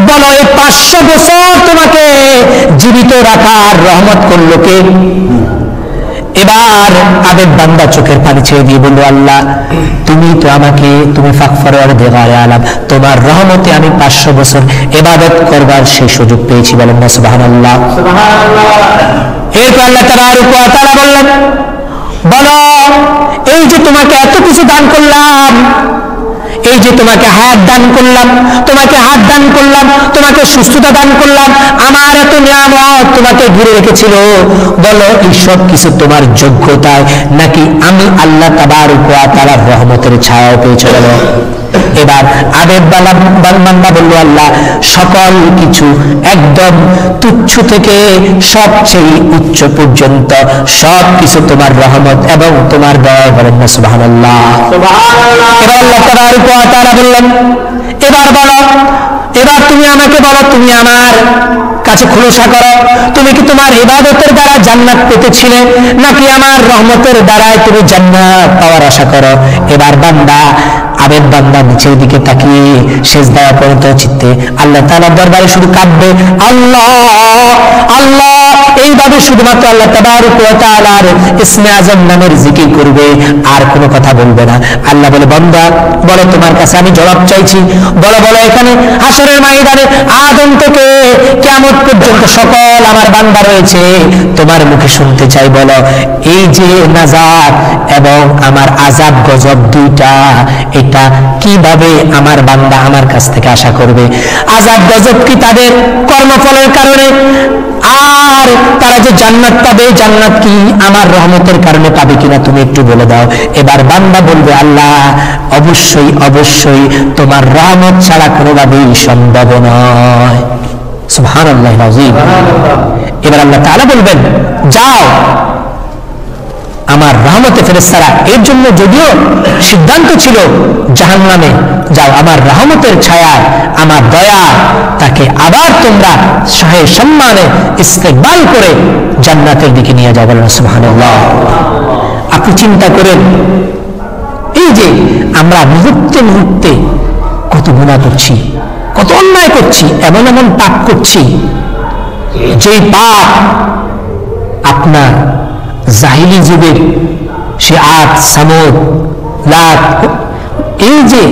বলো, এই 500 বছর তোমাকে জীবিত রাখার রহমত করলো কে? এবার আবেদ বান্দা চোখের পানি ছেড়ে দিয়ে বলল, আল্লাহ তুমি তো আমাকে, তুমি ফাকফারুর বিগারি আলাম, তোমার রহমতে আমি 500 বছর ইবাদত করবার সেই সুযোগ পেয়েছি, বলেন না সুবহানাল্লাহ। এরপর আল্লাহ তাবারক ওয়া তাআলা বললেন, বলো, এই যে তোমাকে এত কিছু দান করলাম, এই যে তোমাকে হায়াত দান করলাম, তোমাকে হাত দান করলাম, তোমাকে সুস্থতা দান করলাম, আমার এত নিয়ামত তোমাকে ঘিরে রেখেছিল, বলো, এই সব কিছু তোমার যোগ্যতায় নাকি আমি আল্লাহ তাবারক ওয়া তাআলার রহমতের ছায়া পেয়েছো? বলো। এবার আবেদ বান্দা বলল, আল্লাহ সকল কিছু একদম তুচ্ছ থেকে সবচেয়ে উচ্চ পর্যন্ত সব কিছু তোমার রহমত এবং তোমার দয়া। বলেন না সুবহানাল্লাহ। এবার আল্লাহ তাবারক ওয়া তাআলা বললেন, এবার বলো, এবার তুমি আমাকে বলো, তুমি আমার কাছে খুলাসা করো, তুমি কি তোমার ইবাদতের দ্বারা জান্নাত পেতেছিলে নাকি আমার রহমতের দ্বারাই তুমি জান্নাত পাওয়ার আশা করো? এবার বান্দা আবেদ বান্দা নিচের দিকে তাকিয়ে সেজদায় পড়তে চিত্তে আল্লাহ তাআলার দরবারে শুধু কাঁদবে, আল্লাহ আল্লাহ, এইভাবে শুধুমাত্র আল্লাহ তাবারক ওয়া তাআলার ইসমে আযম নামের জিকির করবে, আর কোনো কথা বলবে না। আল্লাহ বলে, বান্দা বলো, তোমার কাছে আমি জবাব চাইছি, বলো বলো, এখানে হাশরের ময়দানে আদম থেকে কিয়ামত পর্যন্ত সকল আমার বান্দা রয়েছে, তোমার মুখে শুনতে চাই, বলো এই যে নাজাত এবং আমার আযাব গজব দুইটা, এটা কিভাবে আমার বান্দা আমার কাছ থেকে আশা করবে? আযাব গজব কি তাদের কর্মফলের কারণে, আর তারা যে জান্নাত পাবে, জান্নাত কি আমার রহমতের কারণে পাবে কিনা তুমি একটু বলে দাও। এবার বান্দা বলবে, আল্লাহ অবশ্যই অবশ্যই তোমার রহমত ছাড়া কোনোভাবেই সম্ভব নয়। সুবহানাল্লাহ আযীম। এবার আল্লাহ তাআলা বলবেন, যাও আমার রহমতে ফেরেশতারা, এর জন্য যদিও সিদ্ধান্ত ছিল জাহান্নামে, যাও আমার রহমতের ছায়ায় আমার দয়া তাকে আবার তোমরা শাহে সম্মানে ইস্তেকবাল করে জান্নাতের দিকে নিয়ে যাও। বলেন সুবহানাল্লাহ। আপনি চিন্তা করেন, এই যে আমরা মুহূর্তে মুহূর্তে কত গুনাহ করছি, কত অন্যায় করছি, এমন এমন পাপ করছি, যে পাপ আপনার জাহিলি যুগের সে আদ সামুদ লাত, এই যে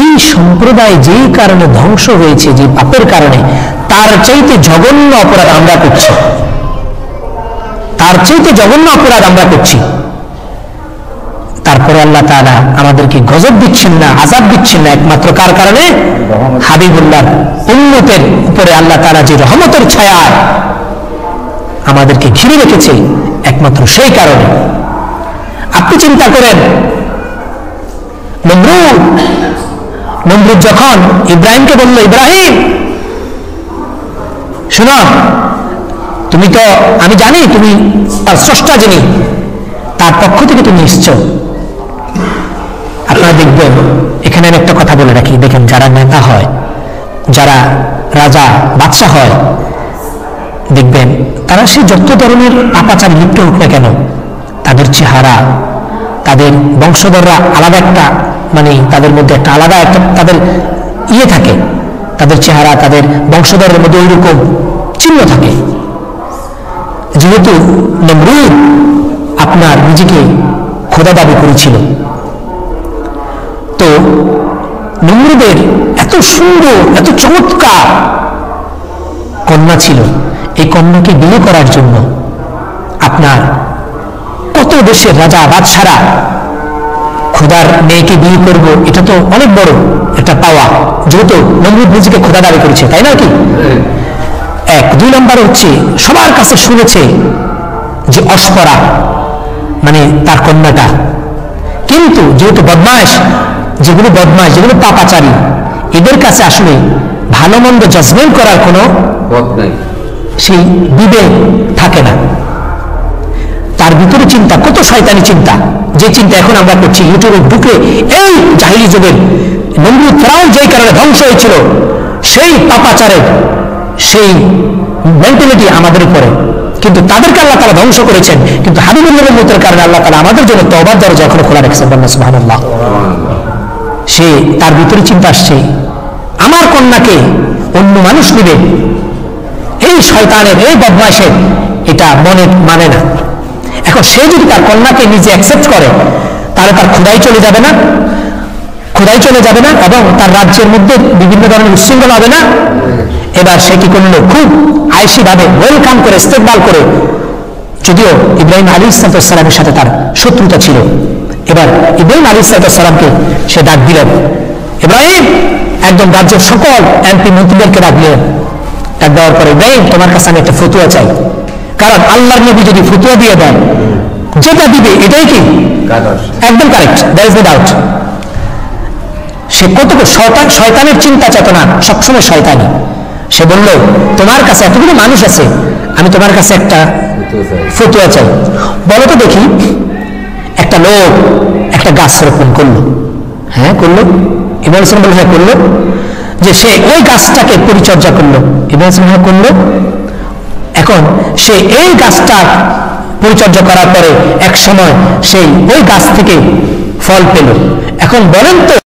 এই সম্প্রদায় যেই কারণে ধ্বংস হয়েছে, যে পাপের কারণে, তার চাইতে জঘন্য অপরাধ আমরা করছি, তার চাইতে জঘন্য অপরাধ আমরা করছি। তারপরে আল্লাহ তাআলা আমাদেরকে গজব দিচ্ছেন না, আযাব দিচ্ছেন না, একমাত্র কার কারণে? হাবিবুল্লাহ উম্মতের উপরে আল্লাহ তাআলা যে রহমতের ছায়া আমাদেরকে ঘিরে রেখেছে, একমাত্র সেই কারণে। আপনি চিন্তা করেন, নমরুদ যখন ইব্রাহিমকে বলল, ইব্রাহিম শোনো, তুমি তো, আমি জানি তুমি তার স্রষ্টা যিনি, তার পক্ষ থেকে তুমি এসছো। আপনারা দেখবেন, এখানে আমি একটা কথা বলে রাখি, দেখেন যারা নেতা হয়, যারা রাজা বাদশাহ হয়, দেখবেন তারা সে যত ধরনের পাপাচার লিপ্ত হোক না কেন, তাদের চেহারা, তাদের বংশধররা আলাদা একটা, মানে তাদের মধ্যে একটা আলাদা একটা তাদের ইয়ে থাকে, তাদের চেহারা, তাদের বংশধরের মধ্যে ওইরকম চিহ্ন থাকে। যেহেতু নমরুদ আপনার নিজেকে খোদা দাবি করেছিল, তো নমরুদের এত সুন্দর, এত চমৎকার কন্যা ছিল, এই কন্যাকে বিয়ে করার জন্য আপনার কত দেশের রাজা বাদশারা খোদার মেয়েকে বিয়ে করব, এটা তো অনেক বড় একটা পাওয়া, যেহেতু নমরুদ নিজেকে খোদা দাবি করেছে, তাই না? কি এক, দুই নম্বর হচ্ছে সবার কাছে শুনেছে যে অস্পরা মানে তার কন্যাটা, কিন্তু যেহেতু বদমাশ, যেগুলো বদমাশ, যেগুলো পাপাচারী, এদের কাছে আসলে ভালো মন্দ জাজমেন্ট করার কোনো সেই বিবেক থাকে না। তার ভিতরে চিন্তা, কত শয়তানি চিন্তা, যে চিন্তা এখন আমরা করছি ইউটিউবে ঢুকে, এই জাহিলি যুগের নমরুদ ফেরাউন যেই কারণে ধ্বংস হয়েছিল, সেই পাপাচারের সেই মেন্টালিটি আমাদের উপরে, কিন্তু তাদেরকে আল্লাহ তাআলা ধ্বংস করেছেন, কিন্তু হাবিবুল্লাহর উম্মতের কারণে আল্লাহ তাআলা আমাদের জন্য তওবার দরজা এখনো খোলা রেখেছেন। সুবহানাল্লাহ। সে তার ভিতরে চিন্তা আসছে, আমার কন্যাকে অন্য মানুষ নেবে, এই শয়তানের, এই বদমাইশের এটা মনে মানে না। এখন সে যদি তার কন্যাকে নিজে অ্যাকসেপ্ট করে, তাহলে তার খোদাই চলে যাবে না, খোদাই চলে যাবে না, এবং তার রাজ্যের মধ্যে বিভিন্ন ধরনের উচ্ছৃঙ্খলা হবে না। এবার সে কি করলো, খুব আয়েশি ভাবে ওয়েলকাম করে, ইস্তেকবাল করে, যদিও ইব্রাহিম আলাইহিস সালামের সাথে তার শত্রুতা ছিল। এবার ইব্রাহিম আলাইহিস সালামকে সে ডাক দিলেন, ইব্রাহিম একদম রাজ্যের সকল এমপি মন্ত্রীদেরকে ডাক দিলেন। ডাক দেওয়ার পরে, ইব্রাহিম তোমার কাছে আমি একটা ফতুয়া চাই, কারণ আল্লাহর নবী যদি ফতুয়া দিয়ে দেন, যেটা দিবে এটাই কি একদম correct, there is no doubt. সে কত শয়তানের চিন্তা চেতনা সবসময় শয়তানি। সে বলল, তোমার কাছে এতগুলো মানুষ আছে, আমি তোমার কাছে একটা ফতুয়া চাই। বলো তো দেখি, একটা লোক একটা গাছ রোপণ করলো, হ্যাঁ করলো, ইব্রাহিম ইসলাম বলল হ্যাঁ করলো, যে সে ওই গাছটাকে পরিচর্যা করলো, ইব্রাহিম ইসলাম হ্যাঁ করলো। এখন সে এই গাছটা পরিচর্যা করার পরে এক সময় সেই ওই গাছ থেকে ফল পেল। এখন বলেন তো